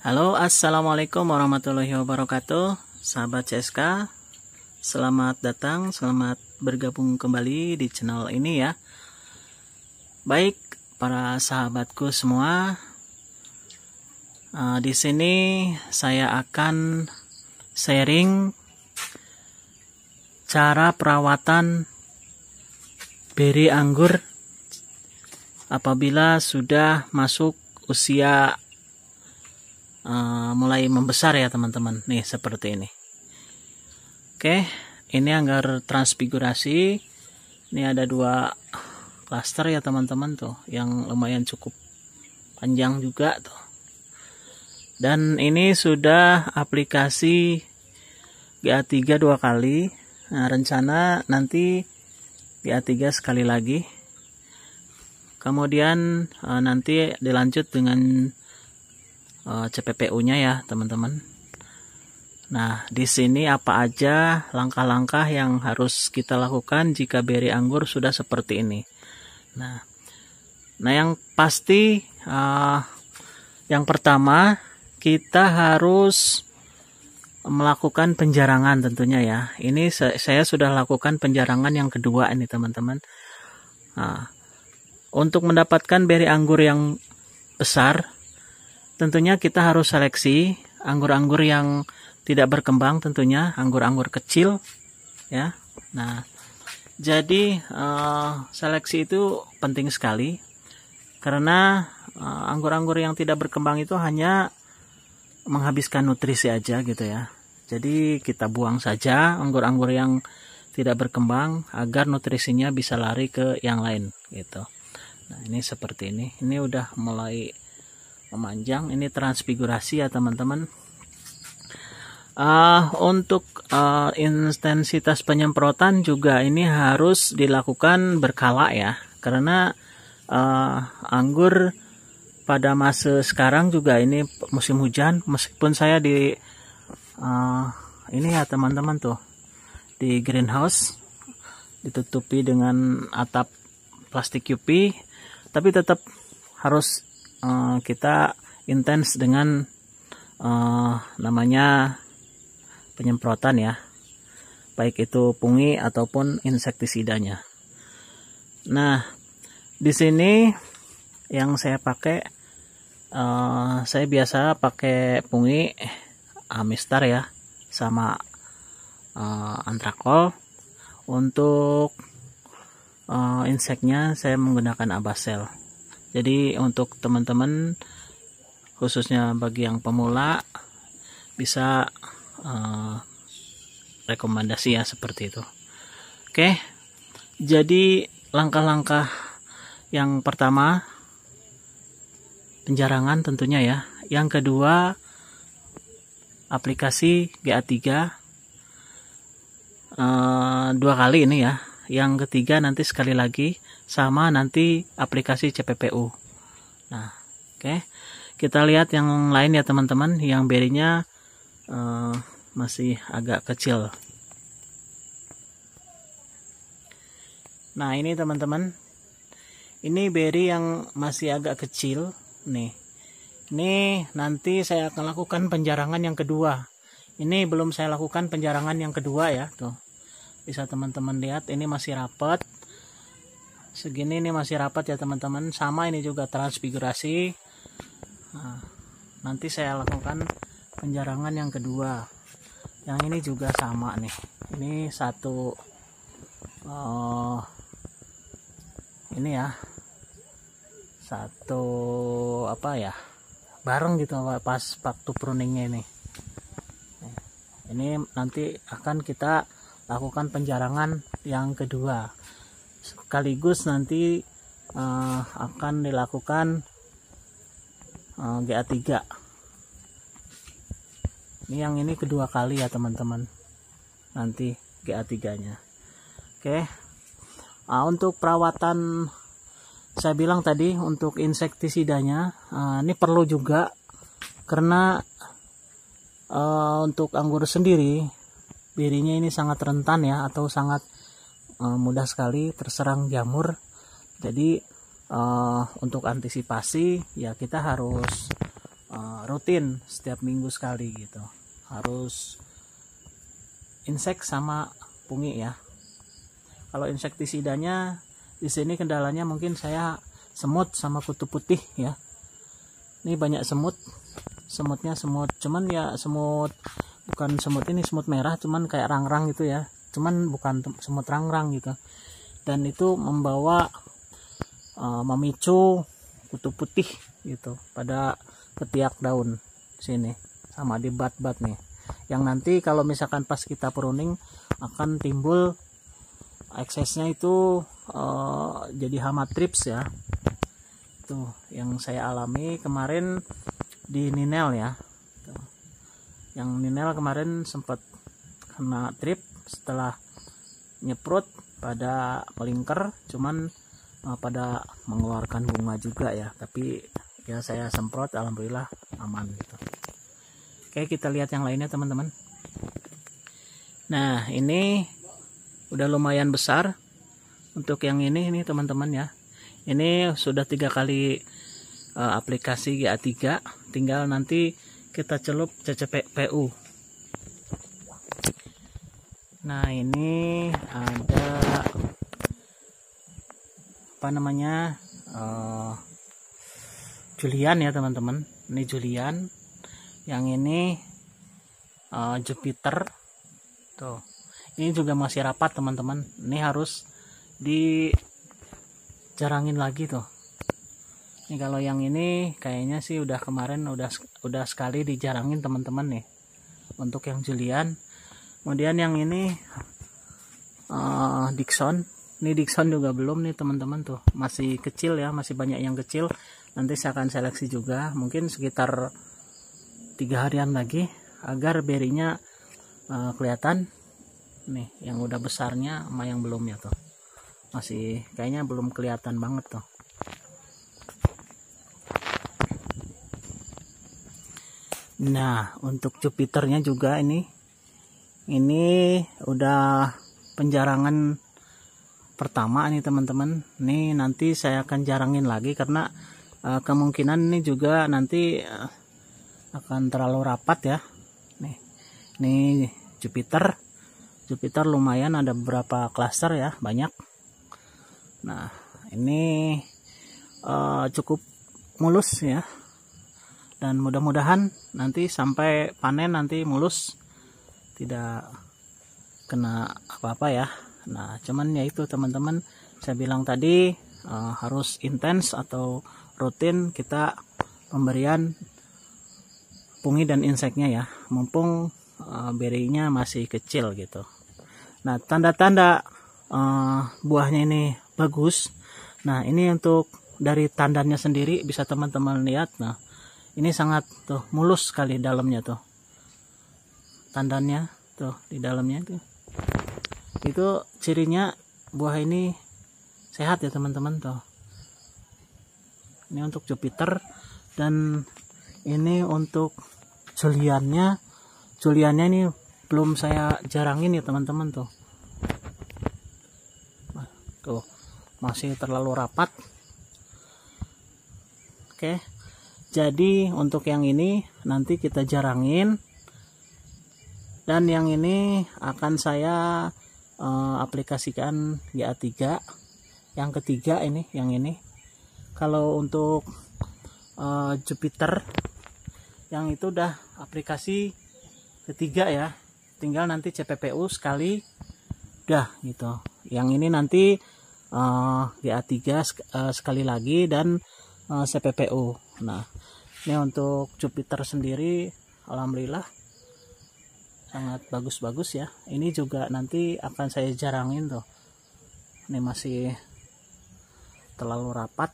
Halo, assalamualaikum warahmatullahi wabarakatuh, sahabat CSK. Selamat datang, selamat bergabung kembali di channel ini ya. Baik, para sahabatku semua, di sini saya akan sharing cara perawatan beri anggur apabila sudah masuk usia mulai membesar ya teman-teman. Nih seperti ini. Oke, ini anggur transfigurasi. Ini ada 2 klaster ya teman-teman tuh, yang lumayan cukup panjang juga tuh. Dan ini sudah aplikasi GA3 2 kali. Nah, rencana nanti GA3 sekali lagi. Kemudian nanti dilanjut dengan CPPU-nya ya teman-teman. Nah, di sini apa aja langkah-langkah yang harus kita lakukan jika beri anggur sudah seperti ini. Nah yang pasti yang pertama kita harus melakukan penjarangan tentunya ya. Ini saya sudah lakukan penjarangan yang kedua ini teman-teman. Nah, untuk mendapatkan beri anggur yang besar, tentunya kita harus seleksi anggur-anggur yang tidak berkembang, tentunya anggur-anggur kecil ya. Nah, jadi seleksi itu penting sekali karena anggur-anggur yang tidak berkembang itu hanya menghabiskan nutrisi aja gitu ya. Jadi kita buang saja anggur-anggur yang tidak berkembang agar nutrisinya bisa lari ke yang lain gitu. Nah, ini seperti ini. Ini udah mulai memanjang, ini transfigurasi ya teman-teman. Untuk intensitas penyemprotan juga ini harus dilakukan berkala ya, karena anggur pada masa sekarang juga ini musim hujan, meskipun saya di ini ya teman-teman tuh di greenhouse ditutupi dengan atap plastik UV, tapi tetap harus kita intens dengan namanya penyemprotan ya, baik itu fungi ataupun insektisidanya. Nah, di sini yang saya pakai, saya biasa pakai fungi Amistar ya, sama Antrakol. Untuk inseknya saya menggunakan Abasel. Jadi untuk teman-teman, khususnya bagi yang pemula, bisa rekomendasi ya seperti itu. Oke, jadi langkah-langkah yang pertama penjarangan tentunya ya. Yang kedua aplikasi GA3 2 kali ini ya. Yang ketiga nanti sekali lagi, sama nanti aplikasi CPPU. Nah, oke. Kita lihat yang lain ya teman-teman, yang berinya masih agak kecil. Nah, ini teman-teman, ini beri yang masih agak kecil nih. Ini nanti saya akan lakukan penjarangan yang kedua. Ini belum saya lakukan penjarangan yang kedua ya, tuh. Bisa teman-teman lihat, ini masih rapat. Segini ini masih rapat ya teman-teman. Sama ini juga transfigurasi. Nah, nanti saya lakukan penjarangan yang kedua. Yang ini juga sama nih. Ini satu ini ya. Satu apa ya? Bareng gitu pas waktu pruningnya ini. Ini nanti akan kita lakukan penjarangan yang kedua. Sekaligus nanti akan dilakukan GA3. Ini yang ini kedua kali ya teman-teman, nanti GA3-nya. Oke. Untuk perawatan, saya bilang tadi untuk insektisidanya ini perlu juga, karena untuk anggur sendiri birinya ini sangat rentan ya, atau sangat mudah sekali terserang jamur. Jadi untuk antisipasi ya kita harus rutin setiap minggu sekali gitu. Harus insek sama pungi ya. Kalau insektisidanya di sini kendalanya mungkin saya semut sama kutu putih ya. Ini banyak semut. Semutnya semut, cuman ya semut, bukan semut ini semut merah, cuman kayak rangrang gitu ya. Cuman bukan semut rangrang gitu. Dan itu membawa memicu kutu putih gitu pada ketiak daun sini sama di bat-bat nih, yang nanti kalau misalkan pas kita pruning akan timbul eksesnya itu jadi hama trips ya. Tuh yang saya alami kemarin di Ninel ya. Tuh. Yang Ninel kemarin sempat kena trip setelah nyeprot pada melingkar, cuman pada mengeluarkan bunga juga ya, tapi ya saya semprot alhamdulillah aman gitu. Oke, kita lihat yang lainnya teman-teman. Nah ini udah lumayan besar untuk yang ini teman-teman ya. Ini sudah 3 kali aplikasi GA3, tinggal nanti kita celup CCPU. Nah ini ada apa namanya Julian ya teman-teman. Ini Julian, yang ini Jupiter tuh. Ini juga masih rapat teman-teman. Ini harus dijarangin lagi tuh. Ini kalau yang ini kayaknya sih udah kemarin udah sekali dijarangin teman-teman nih untuk yang Julian. Kemudian yang ini Dixon. Ini Dixon juga belum nih teman-teman tuh, masih kecil ya, masih banyak yang kecil. Nanti saya akan seleksi juga, mungkin sekitar 3 harian lagi agar berinya kelihatan nih, yang udah besarnya sama yang belumnya tuh. Masih kayaknya belum kelihatan banget tuh. Nah untuk Jupiternya juga ini udah penjarangan pertama nih teman-teman. Nih nanti saya akan jarangin lagi karena kemungkinan ini juga nanti akan terlalu rapat ya. Nih Jupiter lumayan ada beberapa klaster ya, banyak. Nah ini cukup mulus ya, dan mudah-mudahan nanti sampai panen nanti mulus, tidak kena apa-apa ya. Nah cuman ya itu teman-teman, saya bilang tadi harus intens atau rutin kita pemberian pungi dan inseknya ya, mumpung berinya masih kecil gitu. Nah tanda-tanda buahnya ini bagus. Nah ini untuk dari tandannya sendiri bisa teman-teman lihat. Nah ini sangat tuh mulus sekali dalamnya tuh, tandannya tuh di dalamnya itu cirinya buah ini sehat ya teman-teman tuh. Ini untuk Jupiter, dan ini untuk Juliannya ini belum saya jarangin ya teman-teman tuh. Tuh masih terlalu rapat. Oke, jadi untuk yang ini nanti kita jarangin, dan yang ini akan saya aplikasikan GA3 yang ketiga ini, yang ini. Kalau untuk Jupiter yang itu udah aplikasi ketiga ya, tinggal nanti CPPU sekali udah gitu. Yang ini nanti GA3 sekali lagi dan CPPU. Nah ini untuk Jupiter sendiri alhamdulillah sangat bagus-bagus ya. Ini juga nanti akan saya jarangin tuh. Ini masih terlalu rapat.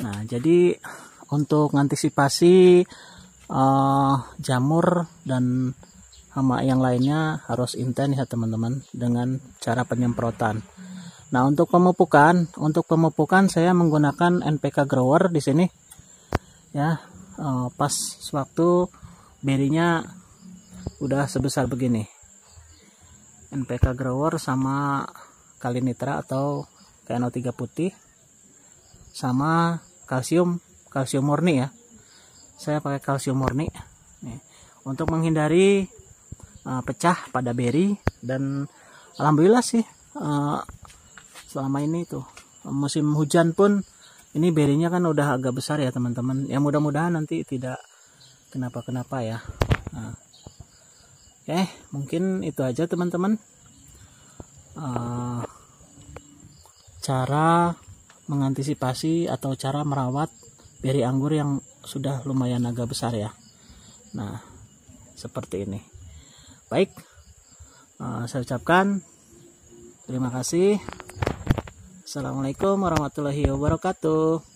Nah jadi untuk mengantisipasi jamur dan hama yang lainnya harus intens ya teman-teman dengan cara penyemprotan. Nah untuk pemupukan saya menggunakan NPK grower di sini ya. Pas waktu berinya udah sebesar begini, NPK grower sama Kalinitra atau KNO3 putih sama kalsium murni ya. Saya pakai kalsium murni nih, untuk menghindari pecah pada beri. Dan alhamdulillah sih selama ini tuh musim hujan pun ini berinya kan udah agak besar ya teman-teman. Ya mudah-mudahan nanti tidak kenapa-kenapa ya. Nah, oke, mungkin itu aja teman-teman. Cara mengantisipasi atau cara merawat beri anggur yang sudah lumayan agak besar ya. Nah, seperti ini. Baik, saya ucapkan terima kasih. Assalamualaikum warahmatullahi wabarakatuh.